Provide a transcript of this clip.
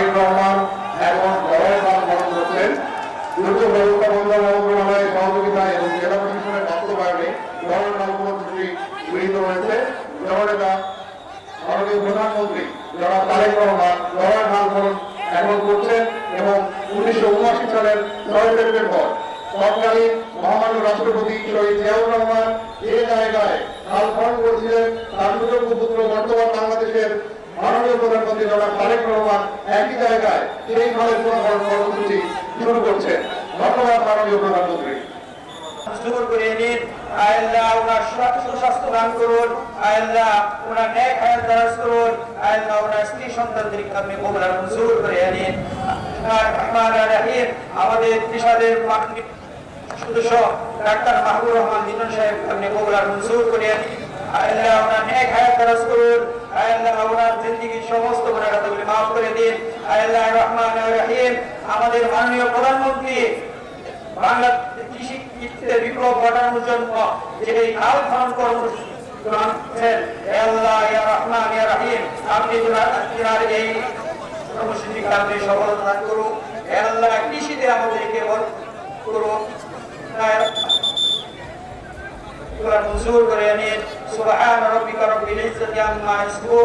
তারেক রহমান এখন গড়ের দাম গ্রহণ করছেন। দুর্যোগ ব্যবস্থাপনা মন্ত্রণালয়ের সহযোগিতায় এবং জেলা প্রশাসনের বাস্তবায়নে গড়ের কর্মসূচি গৃহীত হয়েছে। জননেতা মাননীয় প্রধানমন্ত্রী জনাব তারেক রহমান গড়ের দাম গ্রহণ এখন করছেন এবং 1979 সালের 6 সেপ্টেম্বর তৎকালীন মহামান্য রাষ্ট্রপতি শহীদ জিয়াউর রহমান যে জায়গায় হাল গ্রহণ করেছিলেন তার সুযোগ্য পুত্র বর্তমান বাংলাদেশের মাননীয় প্রধানমন্ত্রী জনাব তারেক রহমান একই জায়গায় সেই খালের পুনর্গঠন কর্মসূচি শুরু করছেন। ধন্যবাদ মাননীয় প্রধানমন্ত্রী। সুন্দর করে নিন আল্লাহ ওনার সুস্বাস্থ্য দান করুন, আল্লাহ ওনার নেক হায়াত দারাজ করুন, আল্লাহ ওনার স্ত্রী সন্তানদেরকে আপনি কবুল আর মঞ্জুর করে নিন। রহমান রহিম আমাদের ত্রিশালের সদস্য ডাক্তার মাহবুব রহমান দিনন সাহেব আপনি কবুল আর মঞ্জুর করে নিন। আল্লাহ ওনার নেক হায়াত দারাজ করুন, আল্লাহ ওনার জিন্দেগীর সমস্ত গুনাহগুলি মাফ করে দিন। আল্লাহ রহমান রহিম আমাদের মাননীয় প্রধানমন্ত্রী বাংলা কৃষি বিপ্লব ঘটানোর জন্য যে খাল খনন কর্মসূচি আল্লাহ ইয়া রহমান ইয়া রহিম আপনি ওনার এই কর্মসূচিকে আপনি সফলতা দান করুন। আল্লাহ কৃষিতে আমাদেরকে করুন, মঞ্জুর করে নিন। সুবহান রাব্বিকা রাব্বিল ইজ্জাতি আম্মা ইয়াসিফুন।